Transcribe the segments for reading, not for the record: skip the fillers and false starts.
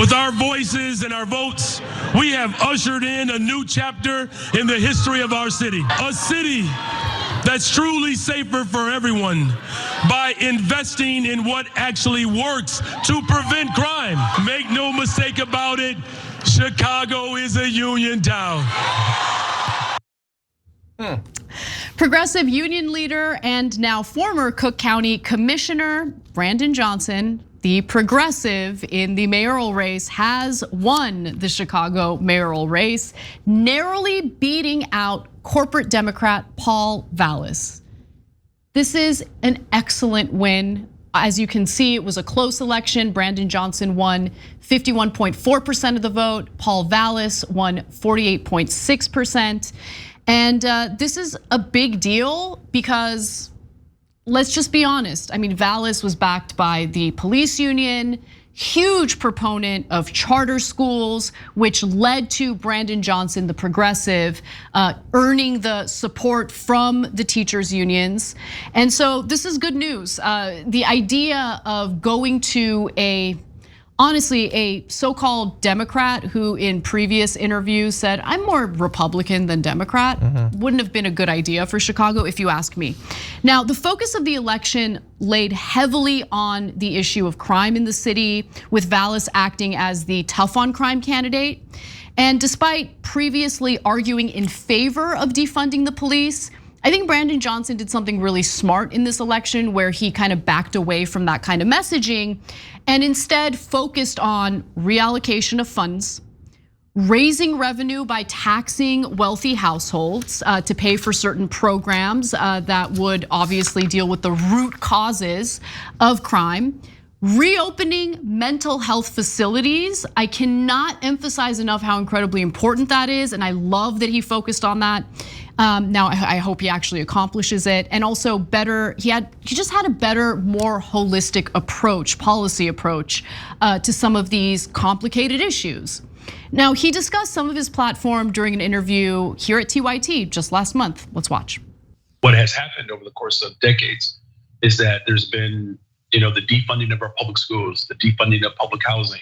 With our voices and our votes, we have ushered in a new chapter in the history of our city. A city that's truly safer for everyone by investing in what actually works to prevent crime. Make no mistake about it, Chicago is a union town. Progressive union leader and now former Cook County Commissioner Brandon Johnson, the progressive in the mayoral race, has won the Chicago mayoral race, narrowly beating out corporate Democrat Paul Vallas. This is an excellent win. As you can see, it was a close election. Brandon Johnson won 51.4% of the vote. Paul Vallas won 48.6%. And this is a big deal because let's just be honest. I mean, Vallas was backed by the police union, huge proponent of charter schools, which led to Brandon Johnson, the progressive, earning the support from the teachers unions. And so this is good news. The idea of going to honestly, a so-called Democrat who in previous interviews said, I'm more Republican than Democrat, wouldn't have been a good idea for Chicago if you ask me. Now, the focus of the election laid heavily on the issue of crime in the city, with Vallas acting as the tough on crime candidate. And despite previously arguing in favor of defunding the police, I think Brandon Johnson did something really smart in this election where he kind of backed away from that kind of messaging and instead focused on reallocation of funds, raising revenue by taxing wealthy households to pay for certain programs that would obviously deal with the root causes of crime, reopening mental health facilities. I cannot emphasize enough how incredibly important that is, and I love that he focused on that. Now I hope he actually accomplishes it, and also he just had a better, more holistic approach, policy approach to some of these complicated issues. Now he discussed some of his platform during an interview here at TYT just last month. Let's watch. What has happened over the course of decades is that there's been, the defunding of our public schools, the defunding of public housing,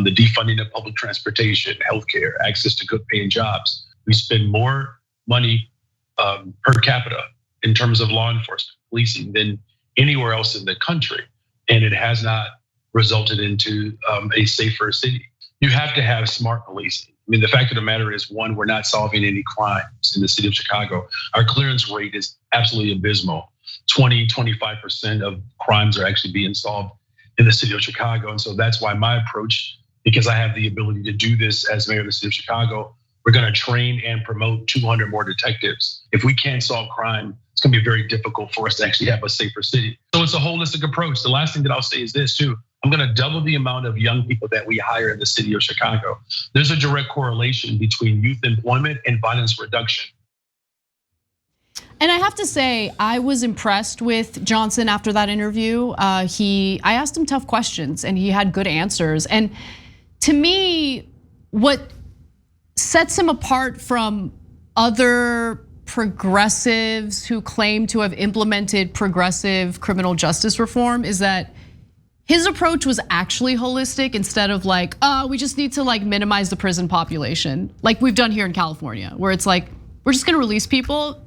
the defunding of public transportation, healthcare, access to good paying jobs. We spend more money per capita in terms of law enforcement, policing than anywhere else in the country. And it has not resulted into a safer city. You have to have smart policing. I mean, the fact of the matter is, one, we're not solving any crimes in the city of Chicago. Our clearance rate is absolutely abysmal. 25% of crimes are actually being solved in the city of Chicago. And so that's why my approach, because I have the ability to do this as mayor of the city of Chicago, we're gonna train and promote 200 more detectives. If we can't solve crime, it's gonna be very difficult for us to actually have a safer city. So it's a holistic approach. The last thing that I'll say is this too. I'm gonna double the amount of young people that we hire in the city of Chicago. There's a direct correlation between youth employment and violence reduction. And I have to say, I was impressed with Johnson after that interview. I asked him tough questions and he had good answers. And to me, what sets him apart from other progressives who claim to have implemented progressive criminal justice reform is that his approach was actually holistic instead of like, we just need to minimize the prison population, like we've done here in California, where it's like, we're just gonna release people,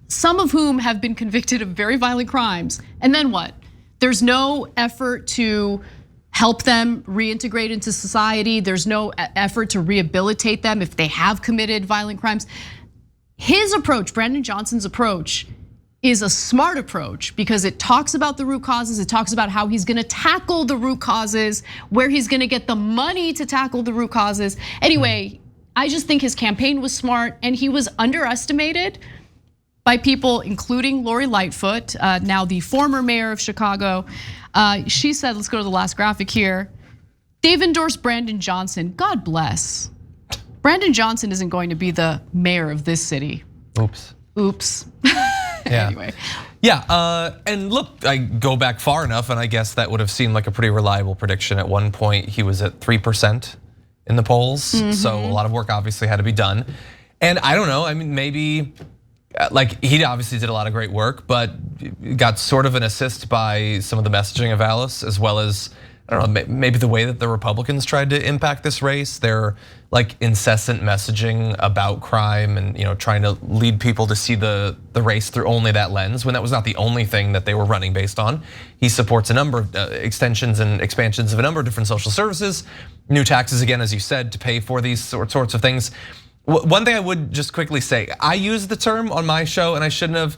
some of whom have been convicted of very violent crimes, and then what? There's no effort to help them reintegrate into society. There's no effort to rehabilitate them if they have committed violent crimes. His approach, Brandon Johnson's approach, is a smart approach because it talks about the root causes. It talks about how he's gonna tackle the root causes, where he's gonna get the money to tackle the root causes. Anyway, I just think his campaign was smart and he was underestimated by people, including Lori Lightfoot, now the former mayor of Chicago. She said, let's go to the last graphic here. They've endorsed Brandon Johnson, God bless. Brandon Johnson isn't going to be the mayor of this city. Oops. Anyway. Yeah, and look, I go back far enough and I guess that would have seemed like a pretty reliable prediction. At one point, he was at 3% in the polls. So a lot of work obviously had to be done. And I don't know, I mean, maybe, he obviously did a lot of great work, but got sort of an assist by some of the messaging of Vallas, as well as I don't know, maybe the way that the Republicans tried to impact this race, their like incessant messaging about crime and trying to lead people to see the race through only that lens, when that was not the only thing that they were running based on. He supports a number of extensions and expansions of a number of different social services, new taxes, again, as you said, to pay for these sorts of things. One thing I would just quickly say, I used the term on my show and I shouldn't have,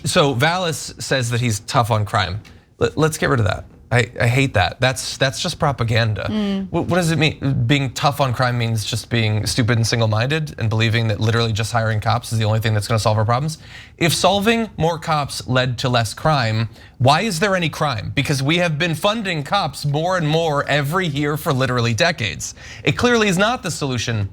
so Vallas says that he's tough on crime. Let's get rid of that. I hate that. That's just propaganda. What does it mean? Being tough on crime means just being stupid and single-minded and believing that literally just hiring cops is the only thing that's gonna solve our problems? If solving more cops led to less crime, why is there any crime? Because we have been funding cops more and more every year for literally decades. It clearly is not the solution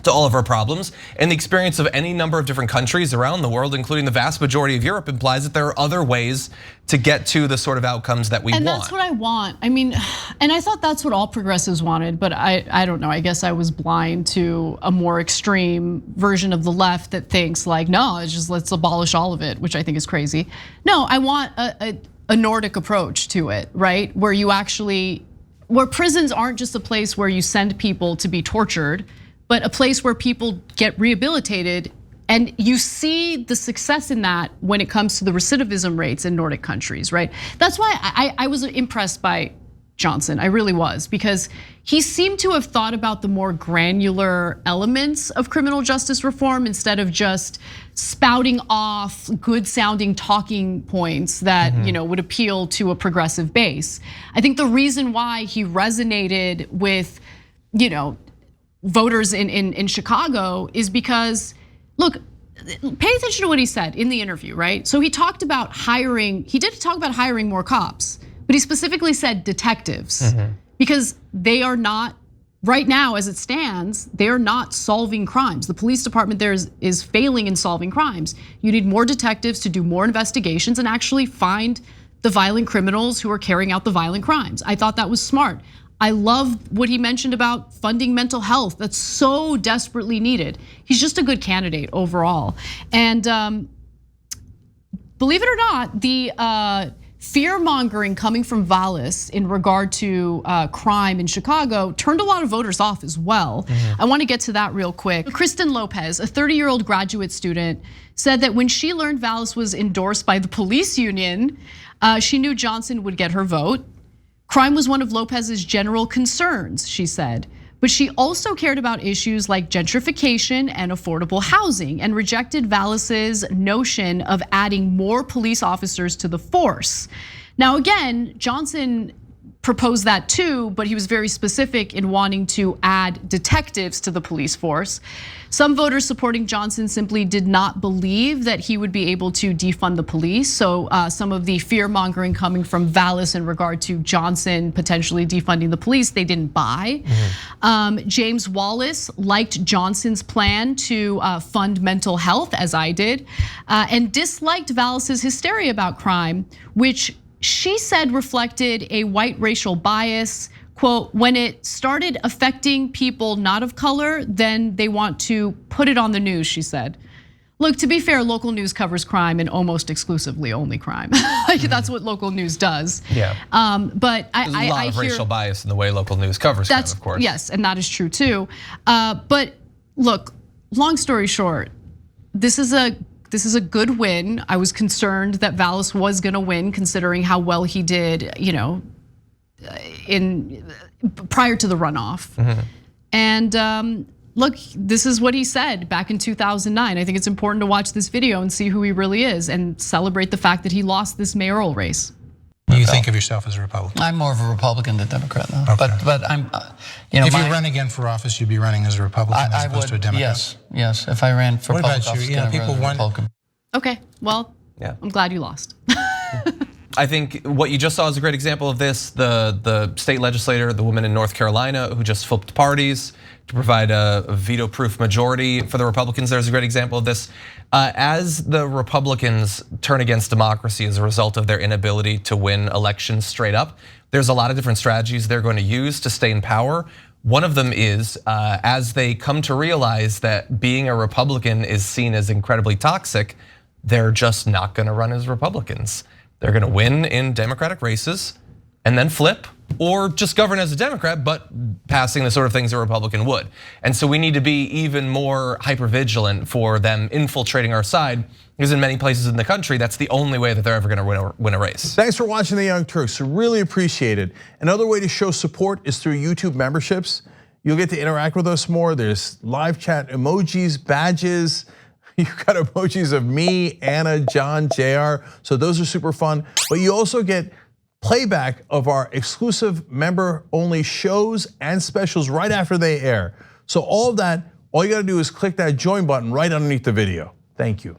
to all of our problems, and the experience of any number of different countries around the world, including the vast majority of Europe, implies that there are other ways to get to the sort of outcomes that we want. And that's what I want. I mean, and I thought that's what all progressives wanted, but I don't know, I guess I was blind to a more extreme version of the left that thinks like, no, it's just let's abolish all of it, which I think is crazy. No, I want a Nordic approach to it, right? Where you actually, where prisons aren't just a place where you send people to be tortured, but a place where people get rehabilitated. And you see the success in that when it comes to the recidivism rates in Nordic countries, right? That's why I was impressed by Johnson, I really was, because he seemed to have thought about the more granular elements of criminal justice reform instead of just spouting off good sounding talking points that would appeal to a progressive base. I think the reason why he resonated with voters in Chicago is because, look, pay attention to what he said in the interview, right? So he talked about hiring, he did talk about hiring more cops, but he specifically said detectives because they are not, right now as it stands, they are not solving crimes. The police department there is failing in solving crimes. You need more detectives to do more investigations and actually find the violent criminals who are carrying out the violent crimes. I thought that was smart. I love what he mentioned about funding mental health. That's so desperately needed. He's just a good candidate overall. And believe it or not, the fear mongering coming from Vallas in regard to crime in Chicago turned a lot of voters off as well. I want to get to that real quick. Kristen Lopez, a 30-year-old graduate student, said that when she learned Vallas was endorsed by the police union, she knew Johnson would get her vote. Crime was one of Lopez's general concerns, she said, but she also cared about issues like gentrification and affordable housing and rejected Vallas's notion of adding more police officers to the force. Now again, Johnson proposed that too, but he was very specific in wanting to add detectives to the police force. Some voters supporting Johnson simply did not believe that he would be able to defund the police. So some of the fear mongering coming from Vallas in regard to Johnson potentially defunding the police, they didn't buy. James Wallace liked Johnson's plan to fund mental health, as I did, and disliked Vallas's hysteria about crime, which she said reflected a white racial bias. Quote, when it started affecting people not of color, then they want to put it on the news, she said. Look, to be fair, local news covers crime and almost exclusively only crime. Like that's what local news does. Yeah. But There's a lot of racial bias in the way local news covers crime, of course. Yes, and that is true too. But look, long story short, this is a good win. I was concerned that Vallas was gonna win considering how well he did, prior to the runoff. And look, this is what he said back in 2009. I think it's important to watch this video and see who he really is and celebrate the fact that he lost this mayoral race. You think of yourself as a Republican? I'm more of a Republican than Democrat now. Okay. But I'm, if you run again for office, you'd be running as a Republican as opposed to a Democrat. Yes. If I ran for what public about office, you? People want. Republican. Okay, well, yeah. I'm glad you lost. I think what you just saw is a great example of this. The state legislator, the woman in North Carolina who just flipped parties to provide a veto-proof majority for the Republicans. There's a great example of this. As the Republicans turn against democracy as a result of their inability to win elections straight up, there's a lot of different strategies they're going to use to stay in power. One of them is as they come to realize that being a Republican is seen as incredibly toxic, they're just not gonna run as Republicans. They're gonna win in Democratic races and then flip or just govern as a Democrat, but passing the sort of things a Republican would. And so we need to be even more hypervigilant for them infiltrating our side, because in many places in the country, that's the only way that they're ever gonna win a race. Thanks for watching the Young Turks, really appreciate it. Another way to show support is through YouTube memberships. You'll get to interact with us more. There's live chat emojis, badges. You've got emojis of me, Anna, John, JR, so those are super fun. But you also get playback of our exclusive member-only shows and specials right after they air. So all of that, all you gotta do is click that join button right underneath the video. Thank you.